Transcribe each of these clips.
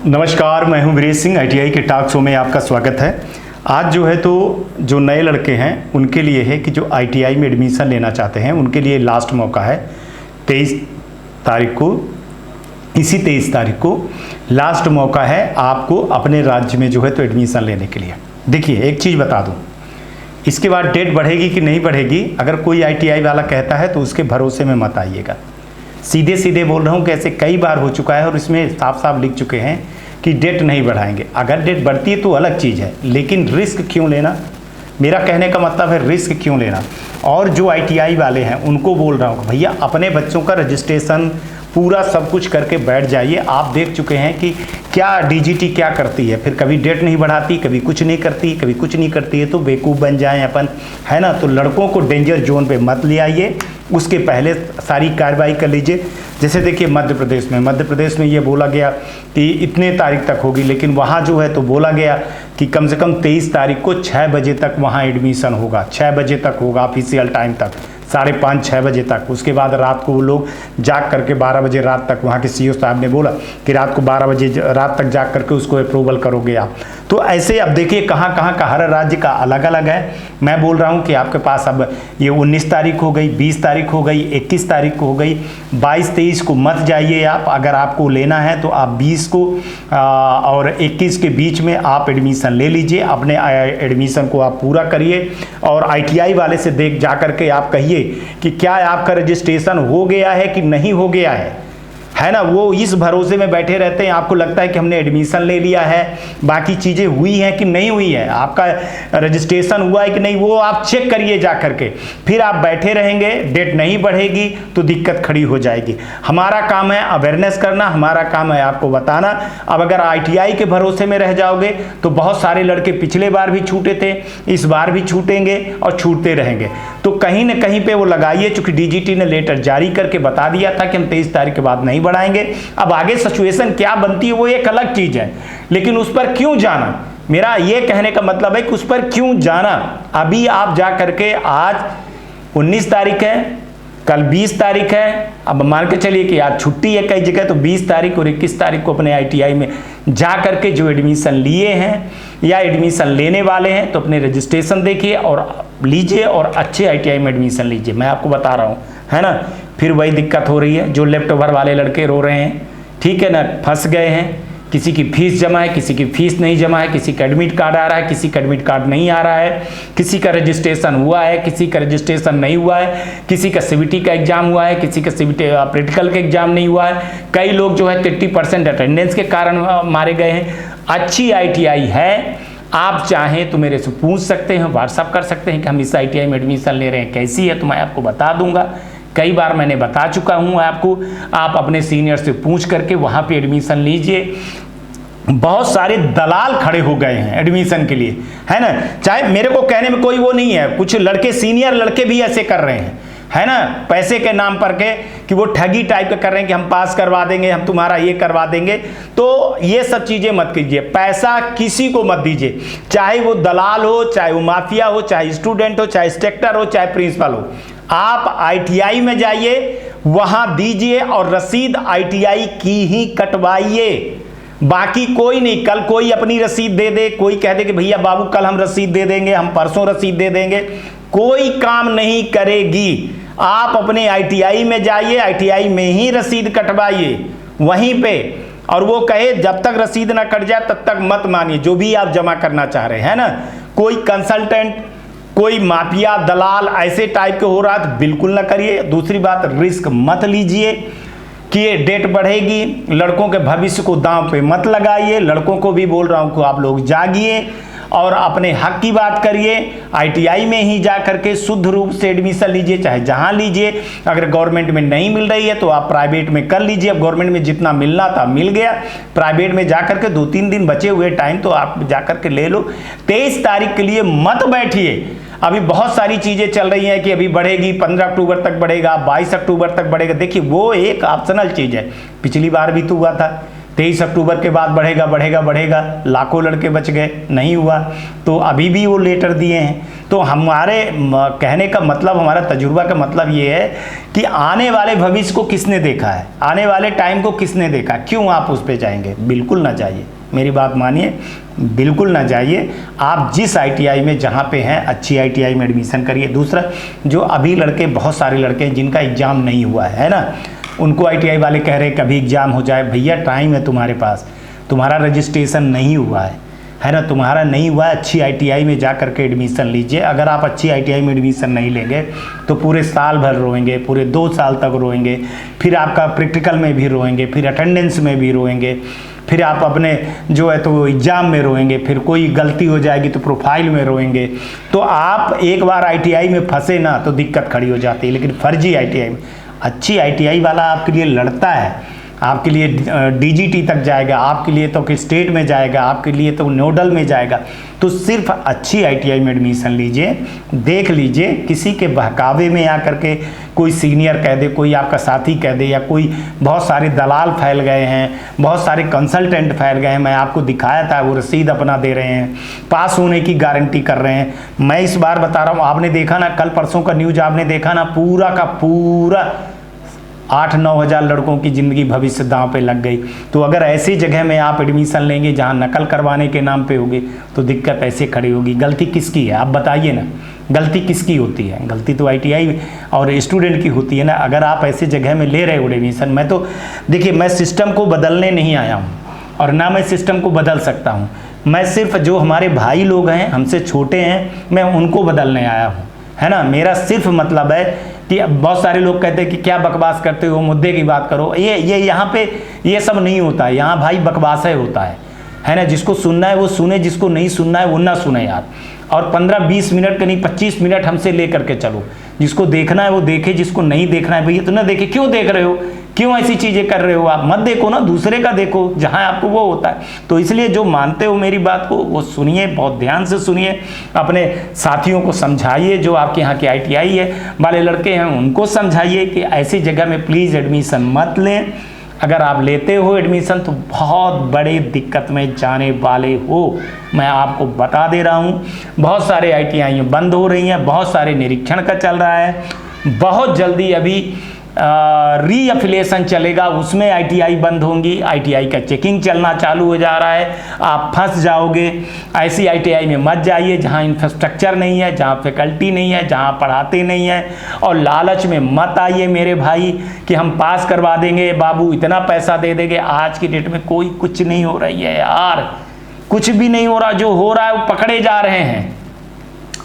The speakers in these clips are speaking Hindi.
नमस्कार, मैं हूं वीरेश सिंह। आईटीआई के टॉक शो में आपका स्वागत है। आज जो है तो जो नए लड़के हैं उनके लिए है कि जो आईटीआई में एडमिशन लेना चाहते हैं उनके लिए लास्ट मौका है। 23 तारीख को, इसी 23 तारीख को लास्ट मौका है आपको अपने राज्य में जो है तो एडमिशन लेने के लिए। देखिए, एक चीज़ बता दूं, इसके बाद डेट बढ़ेगी कि नहीं बढ़ेगी, अगर कोई आईटीआई वाला कहता है तो उसके भरोसे में मत आइएगा। सीधे सीधे बोल रहा हूँ कि ऐसे कई बार हो चुका है और इसमें साफ साफ लिख चुके हैं कि डेट नहीं बढ़ाएंगे। अगर डेट बढ़ती है तो अलग चीज़ है, लेकिन रिस्क क्यों लेना? मेरा कहने का मतलब है रिस्क क्यों लेना। और जो आईटीआई वाले हैं उनको बोल रहा हूँ भैया, अपने बच्चों का रजिस्ट्रेशन पूरा सब कुछ करके बैठ जाइए। आप देख चुके हैं कि क्या डीजीटी क्या करती है, फिर कभी डेट नहीं बढ़ाती, कभी कुछ नहीं करती, कभी कुछ नहीं करती है। तो बेवकूफ़ बन जाएं अपन, है ना। तो लड़कों को डेंजर जोन पे मत ले आइए, उसके पहले सारी कार्रवाई कर लीजिए। जैसे देखिए मध्य प्रदेश में ये बोला गया कि इतने तारीख तक होगी, लेकिन वहाँ जो है तो बोला गया कि कम से कम 23 तारीख को 6 बजे तक वहाँ एडमिशन होगा। 6 बजे तक होगा ऑफिशियल टाइम तक, 5:30-6 बजे तक। उसके बाद रात को वो लोग जाग करके 12 बजे रात तक, वहाँ के सीईओ साहब ने बोला कि रात को 12 बजे रात तक जाग करके उसको अप्रूवल करोगे आप। तो ऐसे अब देखिए कहाँ का हर राज्य का अलग अलग है। मैं बोल रहा हूँ कि आपके पास अब ये 19 तारीख हो गई, 20 तारीख हो गई, 21 तारीख को हो गई, 22-23 को मत जाइए आप। अगर आपको लेना है तो आप 20 को और 21 के बीच में आप एडमिशन ले लीजिए। अपने एडमिशन को आप पूरा करिए और आईटीआई वाले से देख जा करके आप कहिए कि क्या आपका रजिस्ट्रेशन हो गया है कि नहीं हो गया है ना। वो इस भरोसे में बैठे रहते हैं, आपको लगता है कि हमने एडमिशन ले लिया है, बाकी चीज़ें हुई हैं कि नहीं हुई है, आपका रजिस्ट्रेशन हुआ है कि नहीं, वो आप चेक करिए जा करके। फिर आप बैठे रहेंगे, डेट नहीं बढ़ेगी तो दिक्कत खड़ी हो जाएगी। हमारा काम है अवेयरनेस करना, हमारा काम है आपको बताना। अब अगर आईटीआई के भरोसे में रह जाओगे तो बहुत सारे लड़के पिछले बार भी छूटे थे, इस बार भी छूटेंगे और छूटते रहेंगे। तो कहीं ना कहीं पे वो लगाइए, चूंकि डीजीटी ने लेटर जारी करके बता दिया था कि हम 23 तारीख के बाद नहीं बढ़ाएंगे। अब आगे सिचुएशन क्या बनती है वो एक अलग चीज है, लेकिन उस पर क्यों जाना? मेरा ये कहने का मतलब है कि उस पर क्यों जाना। अभी आप जा करके, आज 19 तारीख है, कल 20 तारीख है, अब मान के चलिए कि आज छुट्टी है कई जगह, तो 20 तारीख और 21 तारीख को अपने आईटीआई में जा करके जो एडमिशन लिए हैं या एडमिशन लेने वाले हैं तो अपने रजिस्ट्रेशन देखिए और लीजिए और अच्छे आईटीआई में एडमिशन लीजिए। मैं आपको बता रहा हूँ, है ना। फिर वही दिक्कत हो रही है, जो लेफ्ट ओवर वाले लड़के रो रहे हैं, ठीक है ना, फंस गए हैं। किसी की फीस जमा है, किसी की फीस नहीं जमा है, किसी का एडमिट कार्ड आ रहा है, किसी का एडमिट कार्ड नहीं आ रहा है, किसी का रजिस्ट्रेशन हुआ है, किसी का रजिस्ट्रेशन नहीं हुआ है, किसी का सीबीटी का एग्जाम हुआ है, किसी का सीबीटी प्रैक्टिकल का एग्जाम नहीं हुआ है। कई लोग जो है 30% अटेंडेंस के कारण मारे गए हैं। अच्छी आईटीआई है, आप चाहें तो मेरे से पूछ सकते हैं, व्हाट्सअप कर सकते हैं कि हम इस आईटीआई में एडमिशन ले रहे हैं, कैसी है, तो मैं आपको बता दूंगा। कई बार मैंने बता चुका हूं आपको, आप अपने सीनियर से पूछ करके वहां पे एडमिशन लीजिए। बहुत सारे दलाल खड़े हो गए हैं एडमिशन के लिए, है ना। चाहे मेरे को कहने में कोई वो नहीं है, कुछ लड़के सीनियर लड़के भी ऐसे कर रहे हैं, है ना, पैसे के नाम पर के कि वो ठगी टाइप का कर रहे हैं कि हम पास करवा देंगे, हम तुम्हारा ये करवा देंगे। तो ये सब चीजें मत कीजिए, पैसा किसी को मत दीजिए, चाहे वो दलाल हो, चाहे वो माफिया हो, चाहे स्टूडेंट हो, चाहे इंस्ट्रक्टर हो, चाहे प्रिंसिपल हो। आप आईटीआई में जाइए, वहां दीजिए और रसीद आईटीआई की ही कटवाइए, बाकी कोई नहीं। कल कोई अपनी रसीद दे दे, कोई कह दे कि भैया बाबू कल हम रसीद दे देंगे, हम परसों रसीद दे देंगे, कोई काम नहीं करेगी। आप अपने आईटीआई में जाइए, आईटीआई में ही रसीद कटवाइए वहीं पे, और वो कहे जब तक रसीद ना कट जाए तब तक मत मानिए जो भी आप जमा करना चाह रहे हैं ना। कोई कंसल्टेंट, कोई माफिया दलाल ऐसे टाइप के हो रहा है तो बिल्कुल ना करिए। दूसरी बात, रिस्क मत लीजिए कि ये डेट बढ़ेगी, लड़कों के भविष्य को दांव पे मत लगाइए। लड़कों को भी बोल रहा हूं कि आप लोग जागिए और अपने हक की बात करिए। आईटीआई में ही जा करके शुद्ध रूप से एडमिशन लीजिए, चाहे जहां लीजिए। अगर गवर्नमेंट में नहीं मिल रही है तो आप प्राइवेट में कर लीजिए। अब गवर्नमेंट में जितना मिलना था मिल गया, प्राइवेट में जा करके 2-3 दिन बचे हुए टाइम तो आप जा करके ले लो। 23 तारीख के लिए मत बैठिए। अभी बहुत सारी चीजें चल रही हैं कि अभी बढ़ेगी, 15 अक्टूबर तक बढ़ेगा, 22 अक्टूबर तक बढ़ेगा। देखिए वो एक ऑप्शनल चीज है, पिछली बार भी तो हुआ था 23 अक्टूबर के बाद बढ़ेगा बढ़ेगा बढ़ेगा, लाखों लड़के बच गए, नहीं हुआ। तो अभी भी वो लेटर दिए हैं। तो हमारे कहने का मतलब, हमारा तजुर्बा का मतलब ये है कि आने वाले भविष्य को किसने देखा है, आने वाले टाइम को किसने देखा, क्यों आप उस पर जाएंगे? बिल्कुल ना जाइए, मेरी बात मानिए, बिल्कुल ना जाइए। आप जिस आईटीआई में जहाँ पे हैं, अच्छी आईटीआई में एडमिशन करिए। दूसरा, जो अभी लड़के, बहुत सारे लड़के हैं जिनका एग्ज़ाम नहीं हुआ है ना, उनको आईटीआई वाले कह रहे हैं कभी एग्ज़ाम हो जाए। भैया टाइम है तुम्हारे पास, तुम्हारा रजिस्ट्रेशन नहीं हुआ है ना, तुम्हारा नहीं हुआ है, अच्छी आईटीआई में जा करके एडमिशन लीजिए। अगर आप अच्छी आईटीआई में एडमिशन नहीं लेंगे तो पूरे साल भर रोएंगे, पूरे 2 साल तक रोएंगे, फिर आपका प्रैक्टिकल में भी रोएंगे, फिर अटेंडेंस में भी रोएंगे, फिर आप अपने जो है तो एग्ज़ाम में रोएंगे, फिर कोई गलती हो जाएगी तो प्रोफाइल में रोएंगे। तो आप एक बार आईटीआई में फंसे ना तो दिक्कत खड़ी हो जाती है। लेकिन फर्जी आईटीआई में, अच्छी आईटीआई वाला आपके लिए लड़ता है, आपके लिए डीजीटी तक जाएगा, आपके लिए तो स्टेट में जाएगा, आपके लिए तो नोडल में जाएगा। तो सिर्फ अच्छी आईटीआई में एडमिशन लीजिए, देख लीजिए, किसी के बहकावे में आकर के कोई सीनियर कह दे, कोई आपका साथी कह दे, या कोई बहुत सारे दलाल फैल गए हैं, बहुत सारे कंसल्टेंट फैल गए हैं। मैं आपको दिखाया था, वो रसीद अपना दे रहे हैं, पास होने की गारंटी कर रहे हैं। मैं इस बार बता रहा हूँ, आपने देखा ना कल परसों का न्यूज, आपने देखा ना, पूरा का पूरा 8-9 हज़ार लड़कों की ज़िंदगी भविष्य दांव पे लग गई। तो अगर ऐसी जगह में आप एडमिशन लेंगे जहां नकल करवाने के नाम पे होगी तो दिक्कत ऐसे खड़ी होगी। गलती किसकी है आप बताइए ना, गलती किसकी होती है? गलती तो आईटीआई और स्टूडेंट की होती है ना। अगर आप ऐसी जगह में ले रहे हो एडमिशन, मैं तो देखिए, मैं सिस्टम को बदलने नहीं आया हूँ और ना मैं सिस्टम को बदल सकता हूँ। मैं सिर्फ जो हमारे भाई लोग हैं, हमसे छोटे हैं, मैं उनको बदलने आया हूँ, है ना। मेरा सिर्फ मतलब है कि बहुत सारे लोग कहते हैं कि क्या बकवास करते हो, मुद्दे की बात करो। ये यहाँ पे ये सब नहीं होता है, यहाँ भाई बकवास है होता है ना। जिसको सुनना है वो सुने, जिसको नहीं सुनना है वो ना सुने यार। और 15-20 मिनट का नहीं, 25 मिनट हमसे ले करके चलो। जिसको देखना है वो देखे, जिसको नहीं देखना है भैया तो ना देखे। क्यों देख रहे हो, क्यों ऐसी चीज़ें कर रहे हो? आप मत देखो ना, दूसरे का देखो जहां आपको वो होता है। तो इसलिए जो मानते हो मेरी बात को वो सुनिए, बहुत ध्यान से सुनिए, अपने साथियों को समझाइए, जो आपके यहाँ के आईटीआई है वाले लड़के हैं उनको समझाइए कि ऐसी जगह में प्लीज़ एडमिशन मत लें। अगर आप लेते हो एडमिशन तो बहुत बड़ी दिक्कत में जाने वाले हो, मैं आपको बता दे रहा हूँ। बहुत सारे आईटीआई बंद हो रही हैं, बहुत सारे निरीक्षण का चल रहा है, बहुत जल्दी अभी रीअफिलिएशन चलेगा, उसमें आईटीआई बंद होंगी, आईटीआई का चेकिंग चलना चालू हो जा रहा है, आप फंस जाओगे। ऐसी आईटीआई में मत जाइए जहां इंफ्रास्ट्रक्चर नहीं है, जहां फैकल्टी नहीं है, जहां पढ़ाते नहीं है। और लालच में मत आइए मेरे भाई कि हम पास करवा देंगे बाबू, इतना पैसा दे देंगे। आज की डेट में कोई कुछ नहीं हो रही है यार, कुछ भी नहीं हो रहा। जो हो रहा है वो पकड़े जा रहे हैं।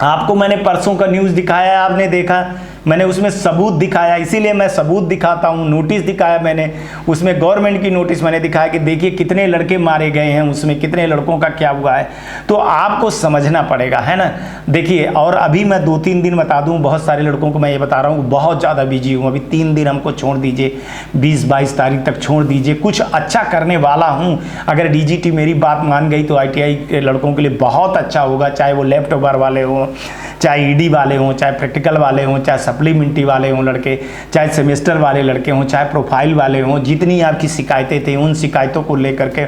आपको मैंने परसों का न्यूज़ दिखाया, आपने देखा, मैंने उसमें सबूत दिखाया, इसीलिए मैं सबूत दिखाता हूँ। नोटिस दिखाया मैंने, उसमें गवर्नमेंट की नोटिस मैंने दिखाया कि देखिए कितने लड़के मारे गए हैं, उसमें कितने लड़कों का क्या हुआ है। तो आपको समझना पड़ेगा, है ना। देखिए, और अभी मैं 2-3 दिन बता दूँ, बहुत सारे लड़कों को मैं ये बता रहा हूँ बहुत ज़्यादा बिजी हूँ। अभी 3 दिन हमको छोड़ दीजिए, 20-22 तारीख तक छोड़ दीजिए। कुछ अच्छा करने वाला हूँ। अगर डीजीटी मेरी बात मान गई तो आईटीआई के लड़कों के लिए बहुत अच्छा होगा, चाहे वो लेफ्ट ओवर वाले हों, चाहे ईडी वाले हों, चाहे प्रैक्टिकल वाले हों, चाहे सप्लीमेंट्री वाले हों लड़के, चाहे सेमेस्टर वाले लड़के हों, चाहे प्रोफाइल वाले हों। जितनी आपकी शिकायतें थी उन शिकायतों को लेकर के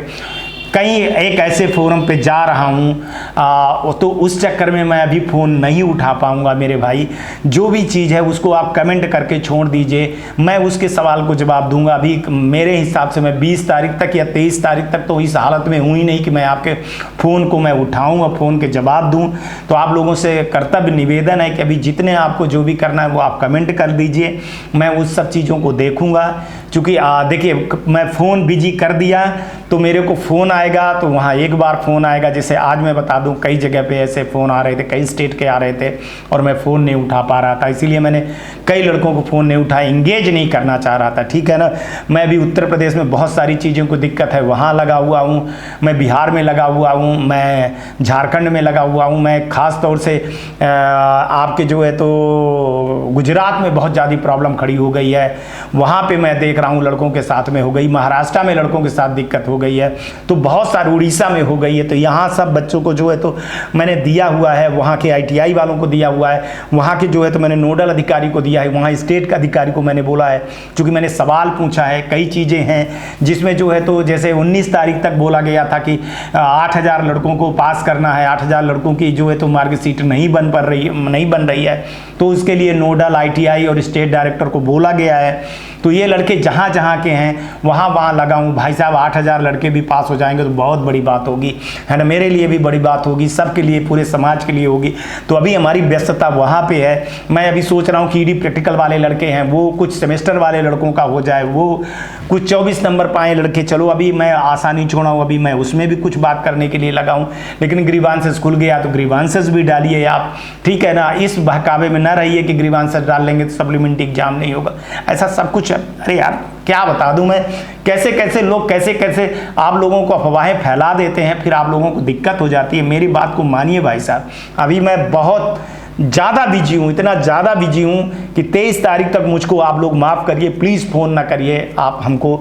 कहीं एक ऐसे फोरम पे जा रहा हूँ, तो उस चक्कर में मैं अभी फ़ोन नहीं उठा पाऊँगा मेरे भाई। जो भी चीज़ है उसको आप कमेंट करके छोड़ दीजिए, मैं उसके सवाल को जवाब दूंगा। अभी मेरे हिसाब से मैं 20 तारीख तक या 23 तारीख तक तो इस हालत में हूँ ही नहीं कि मैं आपके फ़ोन को मैं उठाऊँ और फ़ोन के जवाब दूँ। तो आप लोगों से कर्तव्य निवेदन है कि अभी जितने आपको जो भी करना है वो आप कमेंट कर दीजिए, मैं उस सब चीज़ों को देखूँगा। चूँकि देखिए, मैं फ़ोन बिजी कर दिया तो मेरे को फ़ोन आएगा, तो वहाँ एक बार फ़ोन आएगा। जैसे आज मैं बता दूं, कई जगह पे ऐसे फ़ोन आ रहे थे, कई स्टेट के आ रहे थे और मैं फ़ोन नहीं उठा पा रहा था, इसीलिए मैंने कई लड़कों को फ़ोन नहीं उठाया, इंगेज नहीं करना चाह रहा था, ठीक है ना। मैं अभी उत्तर प्रदेश में बहुत सारी चीज़ों को दिक्कत है, वहाँ लगा हुआ हूँ, मैं बिहार में लगा हुआ हूँ, मैं झारखंड में लगा हुआ हूँ, मैं ख़ास तौर से आपके जो है तो गुजरात में बहुत ज़्यादा प्रॉब्लम खड़ी हो गई है, वहाँ पर मैं देख रहा हूँ लड़कों के साथ में हो गई, महाराष्ट्र में लड़कों के साथ दिक्कत हो हो गई है, तो बहुत सारी उड़ीसा में हो गई है। तो यहाँ सब बच्चों को जो है तो मैंने दिया हुआ है, वहाँ के ITI वालों को दिया हुआ है, वहाँ के जो है तो मैंने नोडल अधिकारी को दिया है, वहाँ स्टेट का अधिकारी को मैंने बोला है, क्योंकि मैंने सवाल पूछा है। कई चीज़ें हैं जिसमें जो है तो जैसे 19 तारीख तक बोला गया था कि 8,000 लड़कों को पास करना है, 8,000 लड़कों की जो है तो मार्कशीट नहीं बन रही है, तो उसके लिए नोडल, ITI और स्टेट डायरेक्टर को बोला गया है। तो ये लड़के जहाँ जहाँ के हैं वहाँ लगाऊँ भाई साहब, 8,000 लड़के भी पास हो जाएंगे तो बहुत बड़ी बात होगी, है ना। मेरे लिए भी बड़ी बात होगी, सबके लिए, पूरे समाज के लिए होगी। तो अभी हमारी व्यस्तता वहाँ पे है। मैं अभी सोच रहा हूँ कि ED प्रैक्टिकल वाले लड़के हैं वो कुछ सेमेस्टर वाले लड़कों का हो जाए, वो कुछ 24 नंबर पाए लड़के, चलो अभी मैं आशा नहीं छोड़ा हूँ, अभी मैं उसमें भी कुछ बात करने के लिए लगा हूँ। लेकिन ग्रीवांसेस खुल गया तो ग्रीवांसेस भी डालिए आप, ठीक है ना। इस बहकावे में ना रहिए कि ग्रीवांसेस डाल लेंगे तो सप्लीमेंट्री एग्जाम नहीं होगा, ऐसा सब कुछ। अरे यार क्या बता दूं मैं, कैसे कैसे लोग कैसे कैसे आप लोगों को अफवाहें फैला देते हैं, फिर आप लोगों को दिक्कत हो जाती है। मेरी बात को मानिए भाई साहब, अभी मैं बहुत ज़्यादा बिजी हूँ, इतना ज़्यादा बिजी हूँ कि 23 तारीख तक मुझको आप लोग माफ़ करिए, प्लीज़ फ़ोन ना करिए आप हमको,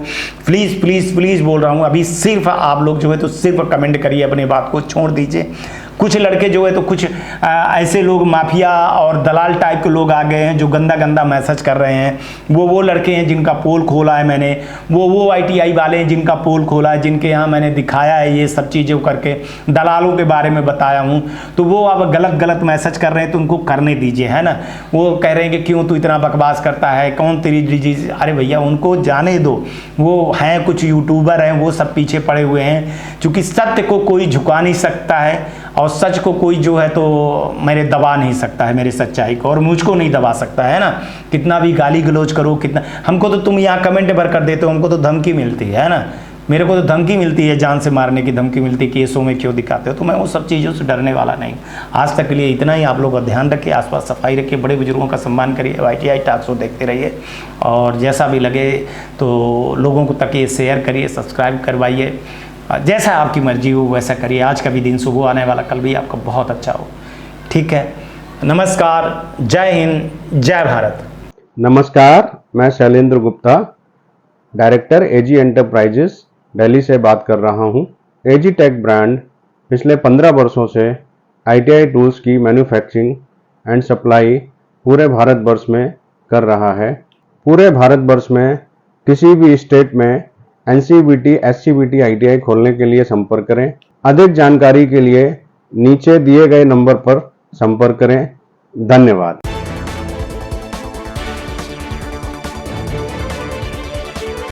प्लीज़ प्लीज़ प्लीज़ बोल रहा हूँ। अभी सिर्फ आप लोग जो है तो सिर्फ कमेंट करिए, अपने बात को छोड़ दीजिए। कुछ लड़के जो है तो कुछ ऐसे लोग माफिया और दलाल टाइप के लोग आ गए हैं जो गंदा गंदा मैसेज कर रहे हैं। वो लड़के हैं जिनका पोल खोला है मैंने, वो ITI वाले हैं जिनका पोल खोला है, जिनके यहाँ मैंने दिखाया है ये सब चीज़ें करके, दलालों के बारे में बताया हूँ। तो वो अब गलत मैसेज कर रहे हैं तो उनको करने दीजिए, है ना। वो कह रहे हैं कि क्यों तू इतना बकवास करता है, कौन तेरी डिजीज। अरे भैया उनको जाने दो, वो हैं कुछ यूट्यूबर हैं, वो सब पीछे पड़े हुए हैं। क्योंकि सत्य को कोई झुका नहीं सकता है और सच को कोई जो है तो मेरे दबा नहीं सकता है, मेरे सच्चाई को, और मुझको नहीं दबा सकता है ना। कितना भी गाली गलौज करो, कितना, हमको तो तुम यहाँ कमेंट भर कर देते हो, हमको तो धमकी मिलती है ना। मेरे को तो धमकी मिलती है, जान से मारने की धमकी मिलती है, केसों में क्यों दिखाते हो। तो मैं वो सब चीज़ों से डरने वाला नहीं। आज तक के लिए इतना ही। आप लोग का ध्यान रखिए, आसपास सफाई रखिए, बड़े बुजुर्गों का सम्मान करिए, ITI टॉक शो देखते रहिए, और जैसा भी लगे तो लोगों को तक ये शेयर करिए, सब्सक्राइब करवाइए, जैसा आपकी मर्जी हो वैसा करिए। आज का भी दिन शुभ, आने वाला कल भी आपका बहुत अच्छा हो, ठीक है। नमस्कार, जय हिंद, जय भारत। नमस्कार, मैं Shailendra Gupta, director AG enterprises Delhi से बात कर रहा हूं। AG टेक ब्रांड पिछले 15 वर्षों से ITI टूल्स की मैन्युफैक्चरिंग एंड सप्लाई पूरे भारतवर्ष में कर रहा है। पूरे भारतवर्ष में किसी भी स्टेट में NCVT, SCVT ITI खोलने के लिए संपर्क करें। अधिक जानकारी के लिए नीचे दिए गए नंबर पर संपर्क करें। धन्यवाद।